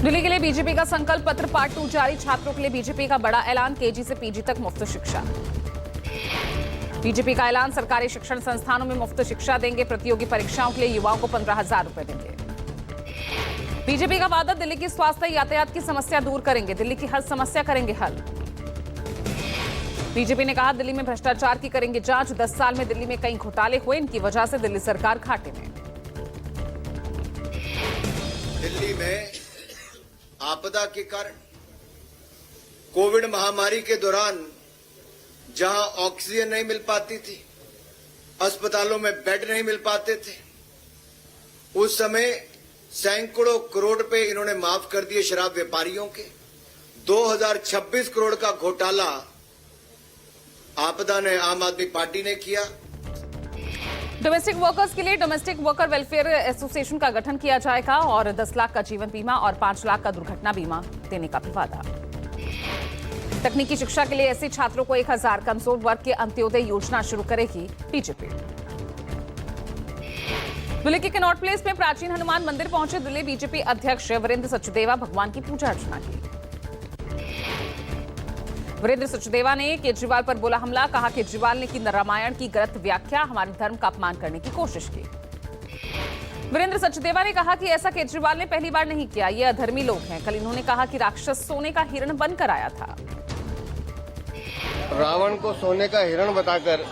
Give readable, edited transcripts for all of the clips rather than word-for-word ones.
दिल्ली के लिए बीजेपी का संकल्प पत्र पार्ट 2 जारी। छात्रों के लिए बीजेपी का बड़ा ऐलान, केजी से पीजी तक मुफ्त शिक्षा। बीजेपी का ऐलान, सरकारी शिक्षण संस्थानों में मुफ्त शिक्षा देंगे। प्रतियोगी परीक्षाओं के लिए युवाओं को 15,000 रुपए देंगे। बीजेपी का वादा, दिल्ली की स्वास्थ्य यातायात की समस्या दूर करेंगे। दिल्ली की हर समस्या करेंगे हल। बीजेपी ने कहा, दिल्ली में भ्रष्टाचार की करेंगे जांच। 10 साल में दिल्ली में कई घोटाले हुए, इनकी वजह से दिल्ली सरकार घाटे में। दिल्ली में आपदा के कारण कोविड महामारी के दौरान जहां ऑक्सीजन नहीं मिल पाती थी, अस्पतालों में बेड नहीं मिल पाते थे, उस समय सैकड़ों करोड़ रुपए इन्होंने माफ कर दिए शराब व्यापारियों के। 2026 करोड़ का घोटाला आपदा ने, आम आदमी पार्टी ने किया। डोमेस्टिक वर्कर्स के लिए डोमेस्टिक वर्कर वेलफेयर एसोसिएशन का गठन किया जाएगा और 10 लाख का जीवन बीमा और 5 लाख का दुर्घटना बीमा देने का भी वादा। तकनीकी शिक्षा के लिए ऐसे छात्रों को 1000 कमजोर वर्ग के अंत्योदय योजना शुरू करेगी बीजेपी। दिल्ली के कनॉट प्लेस में प्राचीन हनुमान मंदिर पहुंचे दिल्ली बीजेपी अध्यक्ष वीरेंद्र सचदेवा, भगवान की पूजा अर्चना की। वीरेंद्र सचदेवा ने केजरीवाल पर बोला हमला, कहा केजरीवाल ने की रामायण की गलत व्याख्या, हमारे धर्म का अपमान करने की कोशिश की। वीरेंद्र सचदेवा ने कहा कि ऐसा केजरीवाल ने पहली बार नहीं किया, ये अधर्मी लोग हैं। कल इन्होंने कहा कि राक्षस सोने का हिरण बनकर आया था। रावण को सोने का हिरण बताकर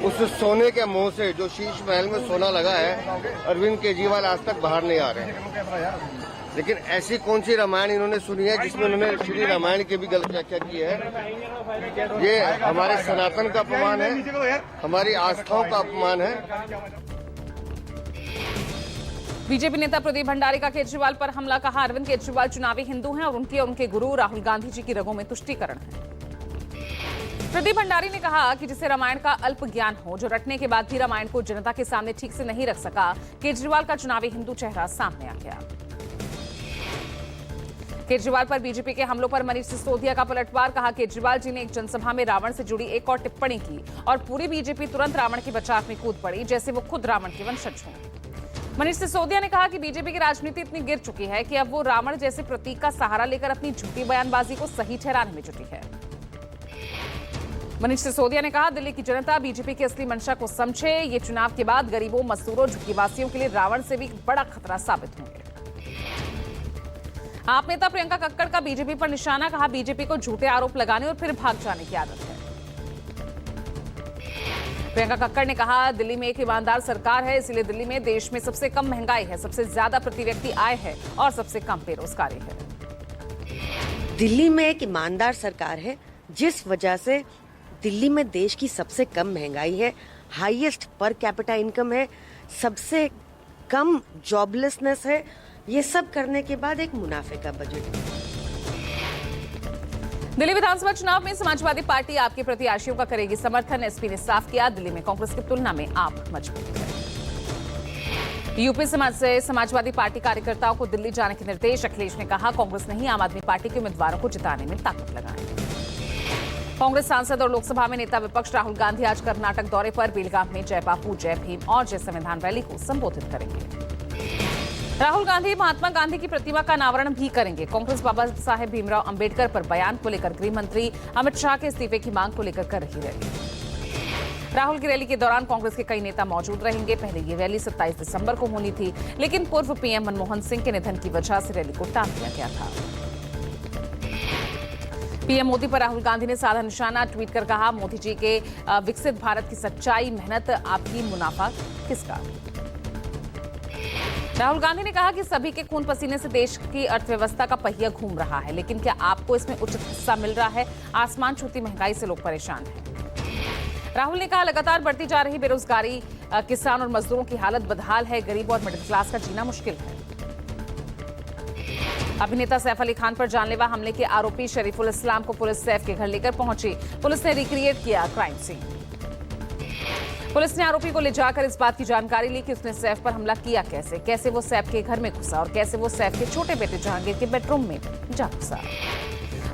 उस सोने के मुंह से जो शीश महल में सोना लगा है, अरविंद केजरीवाल आज तक बाहर नहीं आ रहे हैं। लेकिन ऐसी कौन सी रामायण इन्होंने सुनी है जिसमें उन्होंने श्री रामायण की भी गलत व्याख्या की है? ये हमारे सनातन का अपमान है, हमारी आस्थाओं का अपमान है। बीजेपी नेता प्रदीप भंडारी का केजरीवाल पर हमला, कहा अरविंद केजरीवाल चुनावी हिंदू हैं और उनके और उनके गुरु राहुल गांधी जी की रगों में तुष्टीकरण है। प्रदीप भंडारी ने कहा कि जिसे रामायण का अल्प ज्ञान हो, जो रटने के बाद भी रामायण को जनता के सामने ठीक से नहीं रख सका, केजरीवाल का चुनावी हिंदू चेहरा सामने आ गया। केजरीवाल पर बीजेपी के हमलों पर मनीष सिसोदिया का पलटवार, कहा केजरीवाल जी ने एक जनसभा में रावण से जुड़ी एक और टिप्पणी की और पूरी बीजेपी तुरंत रावण के बचाव में कूद पड़ी, जैसे वो खुद रावण के वंशज हों। मनीष सिसोदिया ने कहा कि बीजेपी की राजनीति इतनी गिर चुकी है कि अब वो रावण जैसे प्रतीक का सहारा लेकर अपनी झूठी बयानबाजी को सही ठहराने में जुटी है। मनीष सिसोदिया ने कहा, दिल्ली की जनता बीजेपी की असली मंशा को समझे। ये चुनाव के बाद गरीबों, मजदूरों, झुग्गीवासियों के लिए रावण से भी बड़ा खतरा साबित होंगे। आप नेता प्रियंका कक्कड़ का बीजेपी पर निशाना, कहा बीजेपी को झूठे आरोप लगाने और फिर भाग जाने की आदत है। प्रियंका कक्कड़ ने कहा, दिल्ली में एक ईमानदार सरकार है, इसलिए दिल्ली में देश में सबसे कम महंगाई है, सबसे ज्यादा प्रति व्यक्ति आय है और सबसे कम बेरोजगारी है। दिल्ली में एक ईमानदार सरकार है, जिस वजह से दिल्ली में देश की सबसे कम महंगाई है, हाईएस्ट पर कैपिटा इनकम है, सबसे कम जॉबलेसनेस है। ये सब करने के बाद एक मुनाफे का बजट। दिल्ली विधानसभा चुनाव में समाजवादी पार्टी आपके प्रत्याशियों का करेगी समर्थन, एसपी ने साफ किया। दिल्ली में कांग्रेस की तुलना में आप मजबूत है। यूपी से समाजवादी पार्टी कार्यकर्ताओं को दिल्ली जाने के निर्देश, अखिलेश ने कहा कांग्रेस नहीं, आम आदमी पार्टी के उम्मीदवारों को जिताने में ताकत लगाएं। कांग्रेस सांसद और लोकसभा में नेता विपक्ष राहुल गांधी आज कर्नाटक दौरे पर बेलगाम में जय बापू, जय भीम और जय संविधान रैली को संबोधित करेंगे। राहुल गांधी महात्मा गांधी की प्रतिमा का अनावरण भी करेंगे। कांग्रेस बाबा साहेब भीमराव अंबेडकर पर बयान को लेकर गृह मंत्री अमित शाह के इस्तीफे की मांग को लेकर कर रही रैली। राहुल की रैली के दौरान कांग्रेस के कई नेता मौजूद रहेंगे। पहले ये रैली 27 दिसंबर को होनी थी, लेकिन पूर्व पीएम मनमोहन सिंह के निधन की वजह से रैली को टाल दिया गया था। पीएम मोदी पर राहुल गांधी ने साधा निशाना, ट्वीट कर कहा, मोदी जी के विकसित भारत की सच्चाई, मेहनत आपकी, मुनाफा किसका। राहुल गांधी ने कहा कि सभी के खून पसीने से देश की अर्थव्यवस्था का पहिया घूम रहा है, लेकिन क्या आपको इसमें उचित हिस्सा मिल रहा है? आसमान छूती महंगाई से लोग परेशान हैं। राहुल ने कहा, लगातार बढ़ती जा रही बेरोजगारी, किसान और मजदूरों की हालत बदहाल है, गरीब और मिडिल क्लास का जीना मुश्किल है। अभिनेता सैफ अली खान पर जानलेवा हमले के आरोपी शरीफुल इस्लाम को पुलिस सैफ के घर लेकर पहुंची। पुलिस ने रिक्रिएट किया क्राइम सीन। पुलिस ने आरोपी को ले जाकर इस बात की जानकारी ली कि उसने सैफ पर हमला किया कैसे वो सैफ के घर में घुसा और कैसे वो सैफ के छोटे बेटे जहांगीर के बेडरूम में जा घुसा।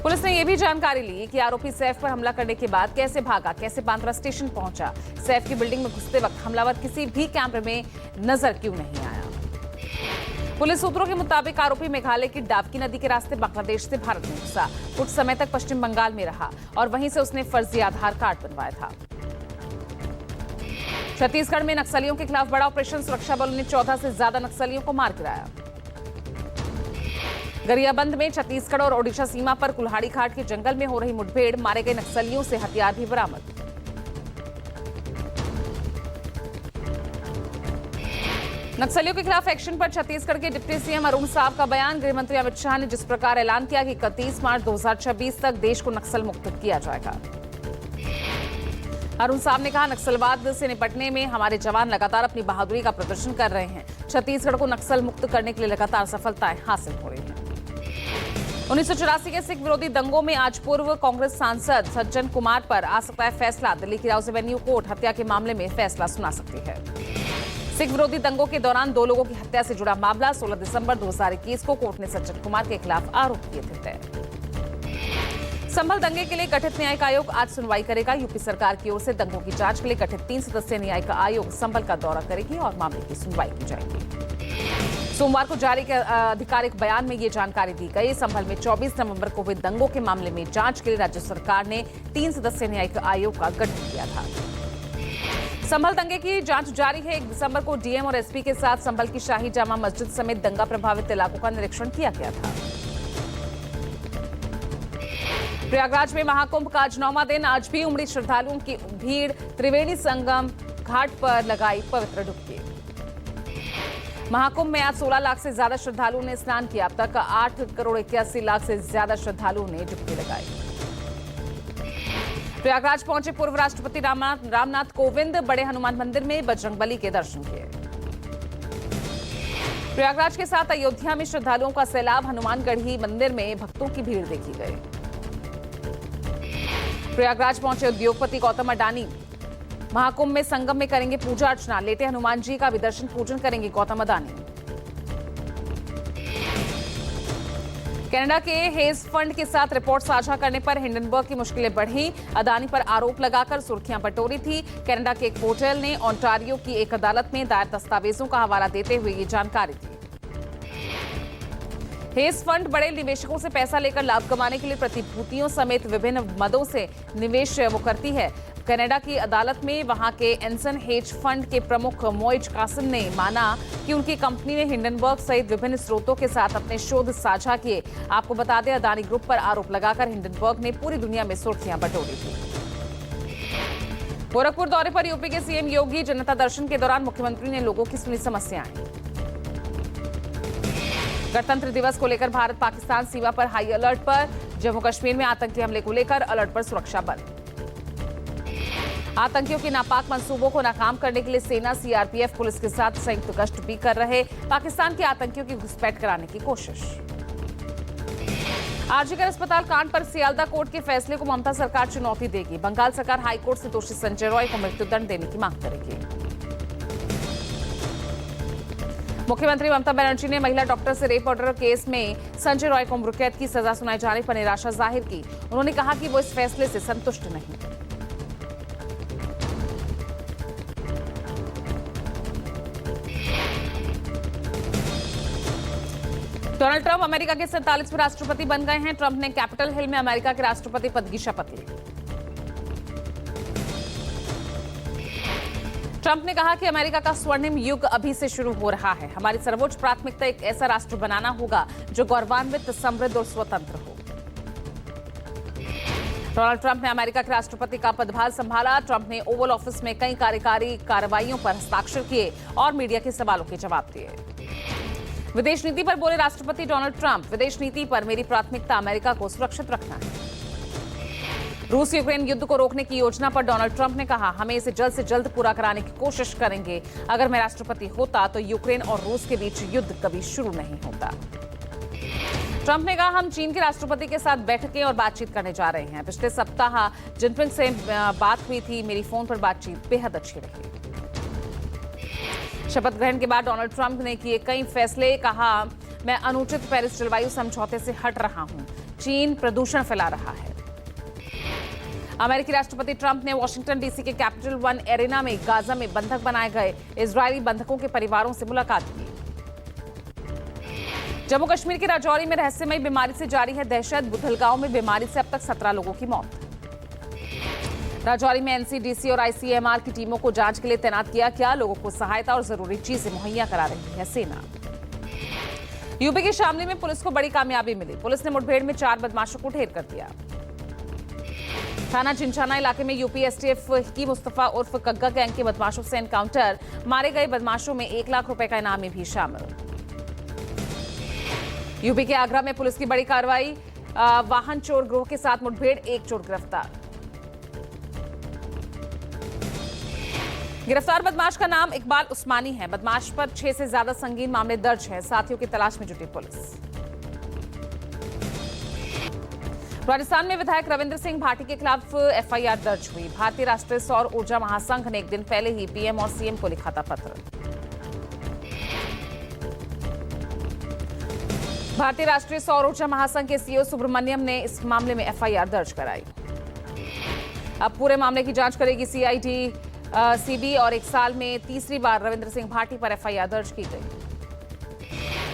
पुलिस ने यह भी जानकारी ली कि आरोपी सैफ पर हमला करने के बाद कैसे भागा, कैसे बांद्रा स्टेशन पहुंचा, सैफ की बिल्डिंग में घुसते वक्त हमलावर किसी भी कैमरे में नजर क्यों नहीं आया। पुलिस सूत्रों के मुताबिक आरोपी मेघालय की डाबकी नदी के रास्ते बांग्लादेश से भारत में घुसा, कुछ समय तक पश्चिम बंगाल में रहा और वहीं से उसने फर्जी आधार कार्ड बनवाया था। छत्तीसगढ़ में नक्सलियों के खिलाफ बड़ा ऑपरेशन, सुरक्षा बलों ने 14 से ज्यादा नक्सलियों को मार गिराया। गरियाबंद में छत्तीसगढ़ और ओडिशा सीमा पर कुल्हाड़ी घाट के जंगल में हो रही मुठभेड़, मारे गए नक्सलियों से हथियार भी बरामद। नक्सलियों के खिलाफ एक्शन पर छत्तीसगढ़ के डिप्टी सीएम अरुण साव का बयान। गृह मंत्री अमित शाह ने जिस प्रकार ऐलान किया कि 31 मार्च 2026 तक देश को नक्सल मुक्त किया जाएगा। अरुण साव ने कहा, नक्सलवाद से निपटने में हमारे जवान लगातार अपनी बहादुरी का प्रदर्शन कर रहे हैं। छत्तीसगढ़ को नक्सल मुक्त करने के लिए लगातार सफलताएं हासिल हो रही हैं। 1984 के सिख विरोधी दंगों में आज पूर्व कांग्रेस सांसद सज्जन कुमार पर आ सकता है फैसला। दिल्ली की राउज एवेन्यू कोर्ट हत्या के मामले में फैसला सुना सकती है। सिख विरोधी दंगों के दौरान 2 लोगों की हत्या से जुड़ा मामला 16 दिसंबर 2021 को कोर्ट ने सज्जन कुमार के खिलाफ आरोप किए थे तय। संभल दंगे के लिए गठित न्यायिक आयोग आज सुनवाई करेगा। यूपी सरकार की ओर से दंगों की जांच के लिए गठित 3 सदस्यीय न्यायिक आयोग संभल का दौरा करेगी और मामले की सुनवाई की जाएगी। सोमवार को जारी आधिकारिक बयान में ये जानकारी दी गई। संभल में 24 नवंबर को हुए दंगों के मामले में जांच के लिए राज्य सरकार ने 3 सदस्यीय न्यायिक आयोग का गठन किया था। संभल दंगे की जांच जारी है। 1 दिसंबर को डीएम और एसपी के साथ संभल की शाही जामा मस्जिद समेत दंगा प्रभावित इलाकों का निरीक्षण किया गया था। प्रयागराज में महाकुंभ का आज 9वां दिन, आज भी उमड़ी श्रद्धालुओं की भीड़। त्रिवेणी संगम घाट पर लगाई पवित्र डुबकी। महाकुंभ में आज 16 लाख से ज्यादा श्रद्धालुओं ने स्नान किया। अब तक 8 करोड़ 81 लाख से ज्यादा श्रद्धालुओं ने डुबकी लगाई। प्रयागराज पहुंचे पूर्व राष्ट्रपति रामनाथ कोविंद, बड़े हनुमान मंदिर में बजरंगबली के दर्शन किए। प्रयागराज के साथ अयोध्या में श्रद्धालुओं का सैलाब, हनुमानगढ़ी मंदिर में भक्तों की भीड़ देखी गई। प्रयागराज पहुंचे उद्योगपति गौतम अडानी, महाकुंभ में संगम में करेंगे पूजा अर्चना। लेटे हनुमान जी का भी दर्शन पूजन करेंगे गौतम अडानी। कनाडा के हेज फंड के साथ रिपोर्ट साझा करने पर हिंडनबर्ग की मुश्किलें बढ़ी। अडानी पर आरोप लगाकर सुर्खियां बटोरी थी। कनाडा के एक पोर्टल ने ओंटारियो की एक अदालत में दायर दस्तावेजों का हवाला देते हुए ये जानकारी दी। हेज फंड बड़े निवेशकों से पैसा लेकर लाभ कमाने के लिए प्रतिभूतियों समेत विभिन्न मदों से निवेश वो करती है। कनाडा की अदालत में वहां के एंसन हेज फंड के प्रमुख मोइज कासिम ने माना कि उनकी कंपनी ने हिंडनबर्ग सहित विभिन्न स्रोतों के साथ अपने शोध साझा किए। आपको बता दें, अडानी ग्रुप पर आरोप लगाकर हिंडनबर्ग ने पूरी दुनिया में सुर्खियां बटोरी थी। गोरखपुर दौरे पर यूपी के सीएम योगी, जनता दर्शन के दौरान मुख्यमंत्री ने लोगों की सुनी समस्याएं। गणतंत्र दिवस को लेकर भारत पाकिस्तान सीमा पर हाई अलर्ट पर। जम्मू कश्मीर में आतंकी हमले को लेकर अलर्ट पर सुरक्षा बल। आतंकियों के नापाक मंसूबों को नाकाम करने के लिए सेना, सीआरपीएफ, पुलिस के साथ संयुक्त गश्त भी कर रहे पाकिस्तान के आतंकियों की घुसपैठ कराने की कोशिश। आरजीकर अस्पताल कांड पर सियालदा कोर्ट के फैसले को ममता सरकार चुनौती देगी। बंगाल सरकार हाईकोर्ट से दोषी संजय रॉय को मृत्युदंड देने की मांग करेगी। मुख्यमंत्री ममता बनर्जी ने महिला डॉक्टर से रेप मर्डर केस में संजय रॉय को उम्रकैद की सजा सुनाए जाने पर निराशा जाहिर की। उन्होंने कहा कि वो इस फैसले से संतुष्ट नहीं। डोनाल्ड ट्रंप अमेरिका के 47वें राष्ट्रपति बन गए हैं। ट्रंप ने कैपिटल हिल में अमेरिका के राष्ट्रपति पद की शपथ ली। ट्रंप ने कहा कि अमेरिका का स्वर्णिम युग अभी से शुरू हो रहा है। हमारी सर्वोच्च प्राथमिकता एक ऐसा राष्ट्र बनाना होगा जो गौरवान्वित, समृद्ध और स्वतंत्र हो। डोनाल्ड ट्रंप ने अमेरिका के राष्ट्रपति का पदभार संभाला। ट्रंप ने ओवल ऑफिस में कई कार्यकारी कार्रवाइयों पर हस्ताक्षर किए और मीडिया के सवालों के जवाब दिए। विदेश नीति पर बोले राष्ट्रपति डोनाल्ड ट्रंप, विदेश नीति पर मेरी प्राथमिकता अमेरिका को सुरक्षित रखना है। रूस यूक्रेन युद्ध को रोकने की योजना पर डोनाल्ड ट्रंप ने कहा, हमें इसे जल्द से जल्द पूरा कराने की कोशिश करेंगे। अगर मैं राष्ट्रपति होता तो यूक्रेन और रूस के बीच युद्ध कभी शुरू नहीं होता। ट्रंप ने कहा, हम चीन के राष्ट्रपति के साथ बैठकें और बातचीत करने जा रहे हैं। पिछले सप्ताह जिनपिंग से बात हुई थी। मेरी फोन पर बातचीत बेहद अच्छी रही। शपथ ग्रहण के बाद डोनाल्ड ट्रंप ने किए कई फैसले। कहा, मैं अनुचित पेरिस जलवायु समझौते से हट रहा हूं। चीन प्रदूषण फैला रहा है। अमेरिकी राष्ट्रपति ट्रंप ने वॉशिंगटन डीसी के कैपिटल वन एरिना में गाजा में बंधक बनाए गए इजरायली बंधकों के परिवारों से मुलाकात की। जम्मू कश्मीर के राजौरी में रहस्यमयी बीमारी से जारी है दहशत। बुधलगांव में बीमारी से अब तक 17 लोगों की मौत। राजौरी में एनसीडीसी और आईसीएमआर की टीमों को जांच के लिए तैनात किया गया। लोगों को सहायता और जरूरी चीजें मुहैया करा रही है सेना। यूपी के शामली में पुलिस को बड़ी कामयाबी मिली। पुलिस ने मुठभेड़ में 4 बदमाशों को ढेर कर दिया। थाना चिंचाना इलाके में यूपी एसटीएफ की मुस्तफा उर्फ कग्गा गैंग के बदमाशों से एनकाउंटर। मारे गए बदमाशों में 1 लाख रुपए का इनामी भी शामिल। यूपी के आगरा में पुलिस की बड़ी कार्रवाई। वाहन चोर गिरोह के साथ मुठभेड़, 1 चोर गिरफ्तार। गिरफ्तार बदमाश का नाम इकबाल उस्मानी है। बदमाश पर 6 से ज्यादा संगीन मामले दर्ज हैं। साथियों की तलाश में जुटी पुलिस। राजस्थान में विधायक रविंद्र सिंह भाटी के खिलाफ एफआईआर दर्ज हुई। भारतीय राष्ट्रीय सौर ऊर्जा महासंघ ने एक दिन पहले ही पीएम और सीएम को लिखा था पत्र। भारतीय राष्ट्रीय सौर ऊर्जा महासंघ के सीईओ सुब्रमण्यम ने इस मामले में एफआईआर दर्ज कराई। अब पूरे मामले की जांच करेगी सीआईडी सीबी और 1 साल में तीसरी बार रविंद्र सिंह भाटी पर एफआईआर दर्ज की गई।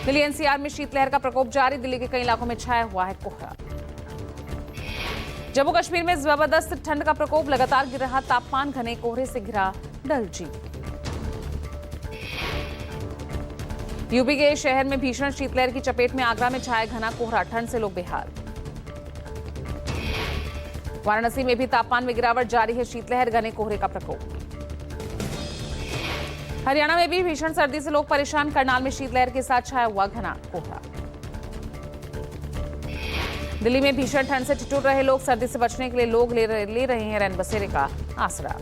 दिल्ली एनसीआर में शीतलहर का प्रकोप जारी। दिल्ली के कई इलाकों में छाया हुआ है कोहरा। जम्मू कश्मीर में जबरदस्त ठंड का प्रकोप लगातार गिर रहा तापमान। घने कोहरे से घिरा डल झील। यूपी के शहर में भीषण शीतलहर की चपेट में आगरा में छाया घना कोहरा। ठंड से लोग बेहाल। वाराणसी में भी तापमान में गिरावट जारी है। शीतलहर, घने कोहरे का प्रकोप। हरियाणा में भी भीषण सर्दी से लोग परेशान। करनाल में शीतलहर के साथ छाया हुआ घना कोहरा। दिल्ली में भीषण ठंड से ठिठुर रहे लोग। सर्दी से बचने के लिए लोग ले रहे हैं रैन बसेरे का आसरा।